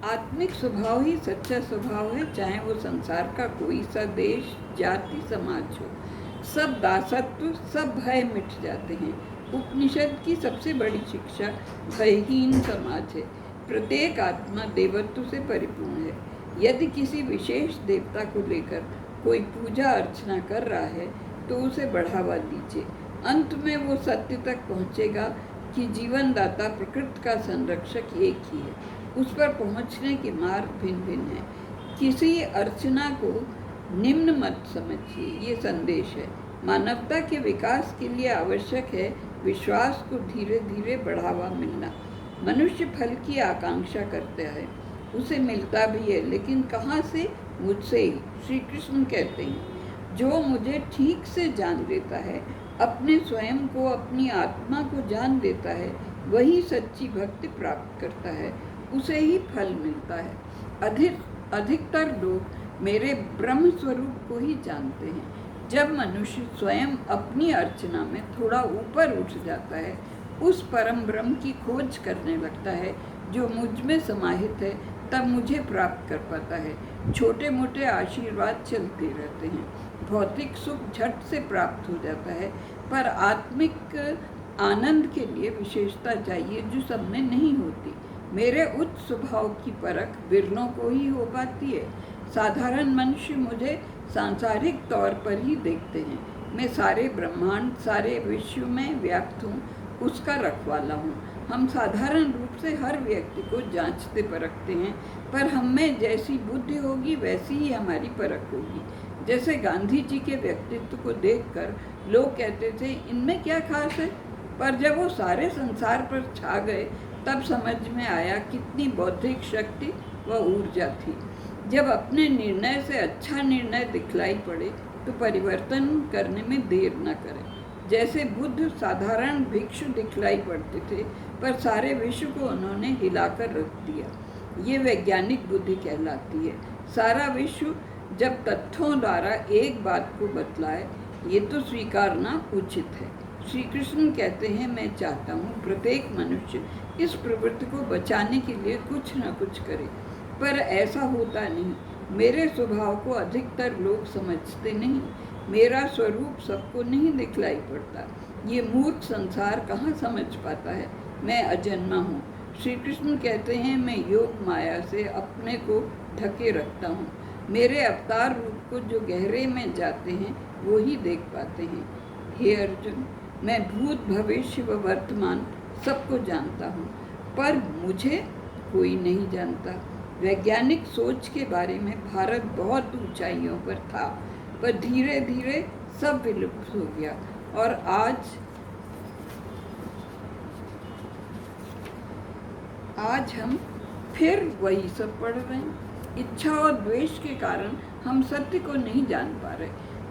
आत्मिक स्वभाव ही सच्चा स्वभाव है, चाहे वो संसार का कोई सा देश, जाति, समाज हो। सब दासत्व, सब भय मिट जाते हैं। उपनिषद की सबसे बड़ी शिक्षा भयहीन समाज है। प्रत्येक आत्मा देवत्व से परिपूर्ण है। यदि किसी विशेष देवता को लेकर कोई पूजा अर्चना कर रहा है तो उसे बढ़ावा दीजिए। अंत में वो सत्य तक पहुँचेगा कि जीवनदाता प्रकृति का संरक्षक एक ही है। उस पर पहुँचने के मार्ग भिन्न भिन्न हैं। किसी अर्चना को निम्न मत समझिए, ये संदेश है। मानवता के विकास के लिए आवश्यक है विश्वास को धीरे धीरे बढ़ावा मिलना। मनुष्य फल की आकांक्षा करता है, उसे मिलता भी है, लेकिन कहाँ से? मुझसे ही। श्री कृष्ण कहते हैं, जो मुझे ठीक से जान लेता है, अपने स्वयं को, अपनी आत्मा को जान लेता है, वही सच्ची भक्ति प्राप्त करता है, उसे ही फल मिलता है। अधिकतर लोग मेरे ब्रह्म स्वरूप को ही जानते हैं। जब मनुष्य स्वयं अपनी अर्चना में थोड़ा ऊपर उठ जाता है, उस परम ब्रह्म की खोज करने लगता है जो मुझ में समाहित है, तब मुझे प्राप्त कर पाता है। छोटे मोटे आशीर्वाद चलते रहते हैं, भौतिक सुख झट से प्राप्त हो जाता है, पर आत्मिक आनंद के लिए विशेषता चाहिए जो सब में नहीं होती। मेरे उच्च स्वभाव की परख विरलों को ही हो पाती है। साधारण मनुष्य मुझे सांसारिक तौर पर ही देखते हैं। मैं सारे ब्रह्मांड, सारे विश्व में व्याप्त हूँ, उसका रखवाला हूँ। हम साधारण रूप से हर व्यक्ति को जांचते परखते हैं, पर हम में जैसी बुद्धि होगी वैसी ही हमारी परख होगी। जैसे गांधी जी के व्यक्तित्व को देखकर लोग कहते थे, इनमें क्या खास है, पर जब वो सारे संसार पर छा गए तब समझ में आया कितनी बौद्धिक शक्ति व ऊर्जा थी। जब अपने निर्णय से अच्छा निर्णय दिखलाई पड़े तो परिवर्तन करने में देर न करें। जैसे बुद्ध साधारण भिक्षु दिखलाई पड़ते थे, पर सारे विश्व को उन्होंने हिलाकर रख दिया। ये वैज्ञानिक बुद्धि कहलाती है। सारा विश्व जब तथ्यों द्वारा एक बात को बतलाए, ये तो स्वीकारना उचित है। श्री कृष्ण कहते हैं, मैं चाहता हूँ प्रत्येक मनुष्य इस प्रवृत्ति को बचाने के लिए कुछ न कुछ करे, पर ऐसा होता नहीं। मेरे स्वभाव को अधिकतर लोग समझते नहीं। मेरा स्वरूप सबको नहीं दिखलाई पड़ता। ये मूर्ख संसार कहाँ समझ पाता है। मैं अजन्मा हूँ। श्री कृष्ण कहते हैं, मैं योग माया से अपने को ढके रखता हूँ। मेरे अवतार रूप को जो गहरे में जाते हैं वो ही देख पाते हैं। हे अर्जुन, मैं भूत, भविष्य व वर्तमान सबको जानता हूँ, पर मुझे कोई नहीं जानता। वैज्ञानिक सोच के बारे में भारत बहुत ऊंचाइयों पर था, पर धीरे धीरे सब विलुप्त हो गया और आज हम फिर वही सब पढ़ रहे हैं। इच्छा और द्वेष के कारण हम सत्य को नहीं जान पा रहे,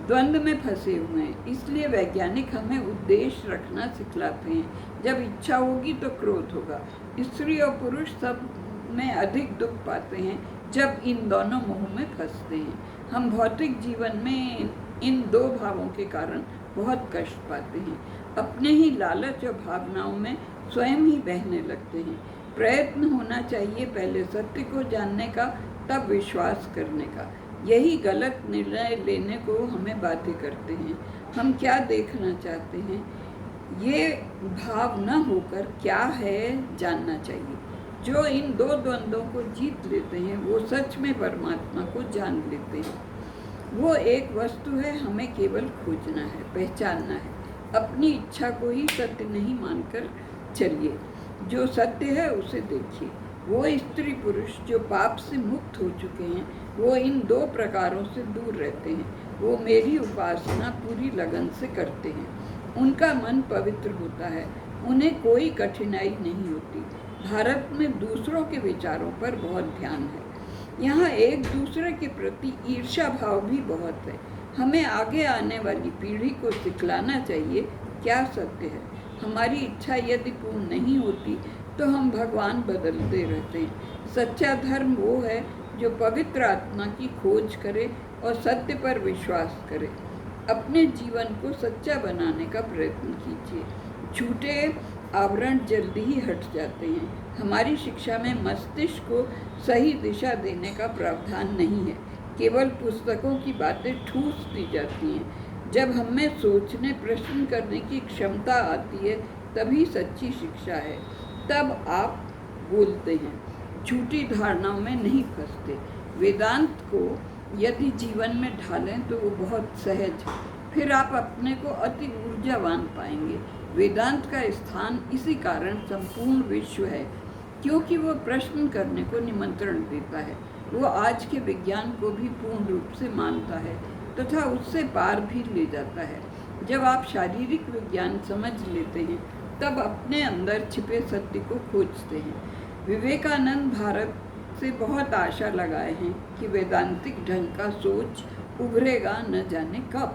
द्वंद्व में फंसे हुए हैं। इसलिए वैज्ञानिक हमें उद्देश्य रखना सिखलाते हैं। जब इच्छा होगी तो क्रोध होगा। स्त्री और पुरुष सब में अधिक दुख पाते हैं जब इन दोनों मोह में फंसते हैं। हम भौतिक जीवन में इन दो भावों के कारण बहुत कष्ट पाते हैं। अपने ही लालच और भावनाओं में स्वयं ही बहने लगते हैं। प्रयत्न होना चाहिए पहले सत्य को जानने का, तब विश्वास करने का। यही गलत निर्णय लेने को हमें बाध्य करते हैं। हम क्या देखना चाहते हैं, ये भाव न होकर क्या है जानना चाहिए। जो इन दो द्वंद्वों को जीत लेते हैं वो सच में परमात्मा को जान लेते हैं। वो एक वस्तु है, हमें केवल खोजना है, पहचानना है। अपनी इच्छा को ही सत्य नहीं मानकर चलिए, जो सत्य है उसे देखिए। वो स्त्री पुरुष जो पाप से मुक्त हो चुके हैं, वो इन दो प्रकारों से दूर रहते हैं। वो मेरी उपासना पूरी लगन से करते हैं। उनका मन पवित्र होता है, उन्हें कोई कठिनाई नहीं होती। भारत में दूसरों के विचारों पर बहुत ध्यान है। यहाँ एक दूसरे के प्रति ईर्ष्या भाव भी बहुत है। हमें आगे आने वाली पीढ़ी को सिखलाना चाहिए क्या सत्य है। हमारी इच्छा यदि पूर्ण नहीं होती तो हम भगवान बदलते रहते हैं। सच्चा धर्म वो है जो पवित्र आत्मा की खोज करे और सत्य पर विश्वास करे। अपने जीवन को सच्चा बनाने का प्रयत्न कीजिए। झूठे आवरण जल्दी ही हट जाते हैं। हमारी शिक्षा में मस्तिष्क को सही दिशा देने का प्रावधान नहीं है, केवल पुस्तकों की बातें ठूस दी जाती हैं। जब हमें सोचने, प्रश्न करने की क्षमता आती है, तभी सच्ची शिक्षा है। तब आप बोलते हैं, झूठी धारणाओं में नहीं फंसते। वेदांत को यदि जीवन में ढालें तो वो बहुत सहज है, फिर आप अपने को अति ऊर्जावान पाएंगे। वेदांत का स्थान इसी कारण संपूर्ण विश्व है, क्योंकि वो प्रश्न करने को निमंत्रण देता है। वो आज के विज्ञान को भी पूर्ण रूप से मानता है तथा उससे पार भी ले जाता है। जब आप शारीरिक विज्ञान समझ लेते हैं, तब अपने अंदर छिपे सत्य को खोजते हैं। विवेकानंद भारत से बहुत आशा लगाए हैं कि वेदांतिक ढंग का सोच उभरेगा न जाने कब।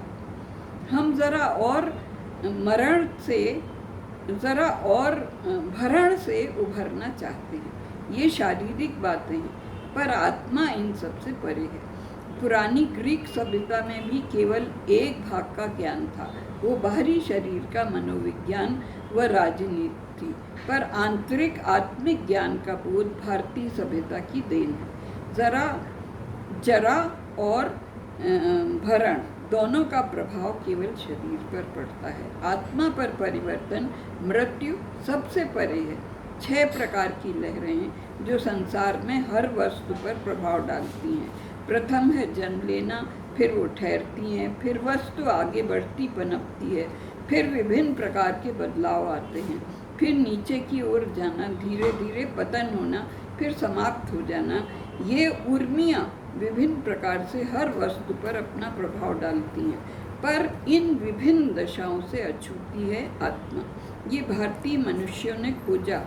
हम जरा और भरण से उभरना चाहते हैं। ये शारीरिक बातें हैं, पर आत्मा इन सबसे परे है। पुरानी ग्रीक सभ्यता में भी केवल एक भाग का ज्ञान था, वो बाहरी शरीर का मनोविज्ञान व राजनीति थी, पर आंतरिक आत्मिक ज्ञान का बोध भारतीय सभ्यता की देन है। जरा और भरण दोनों का प्रभाव केवल शरीर पर पड़ता है। आत्मा पर परिवर्तन, मृत्यु सबसे परे है। 6 प्रकार की लहरें हैं जो संसार में हर वस्तु पर प्रभाव डालती हैं। प्रथम है जन्म लेना, फिर वो ठहरती हैं, फिर वस्तु आगे बढ़ती पनपती है, फिर विभिन्न प्रकार के बदलाव आते हैं, फिर नीचे की ओर जाना, धीरे धीरे पतन होना, फिर समाप्त हो जाना। ये उर्मियाँ विभिन्न प्रकार से हर वस्तु पर अपना प्रभाव डालती हैं, पर इन विभिन्न दशाओं से अछूती है आत्मा। ये भारतीय मनुष्यों ने खोजा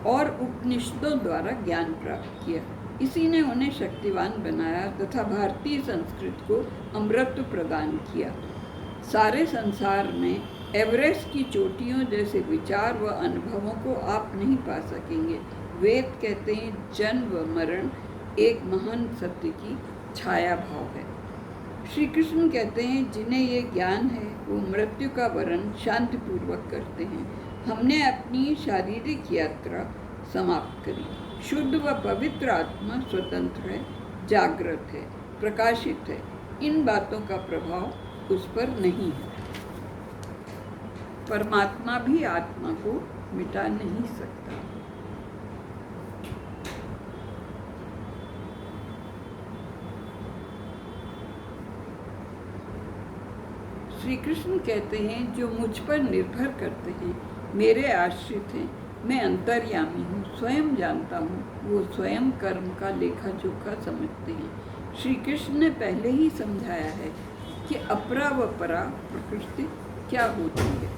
और उपनिषदों द्वारा ज्ञान प्राप्त किया। इसी ने उन्हें शक्तिवान बनाया तथा भारतीय संस्कृति को अमृत प्रदान किया। सारे संसार में एवरेस्ट की चोटियों जैसे विचार व अनुभवों को आप नहीं पा सकेंगे। वेद कहते हैं, जन्म व मरण एक महान सत्य की छाया भाव है। श्री कृष्ण कहते हैं, जिन्हें ये ज्ञान है वो मृत्यु का वरण शांतिपूर्वक करते हैं। हमने अपनी शारीरिक यात्रा समाप्त करी। शुद्ध व पवित्र आत्मा स्वतंत्र है, जागृत है, प्रकाशित है। इन बातों का प्रभाव उस पर नहीं है। परमात्मा भी आत्मा को मिटा नहीं सकता। श्री कृष्ण कहते हैं, जो मुझ पर निर्भर करते हैं मेरे आश्रित हैं। मैं अंतर्यामी हूँ, स्वयं जानता हूँ। वो स्वयं कर्म का लेखा जोखा समझते हैं। श्री कृष्ण ने पहले ही समझाया है कि अपरा व परा प्रकृति क्या होती है।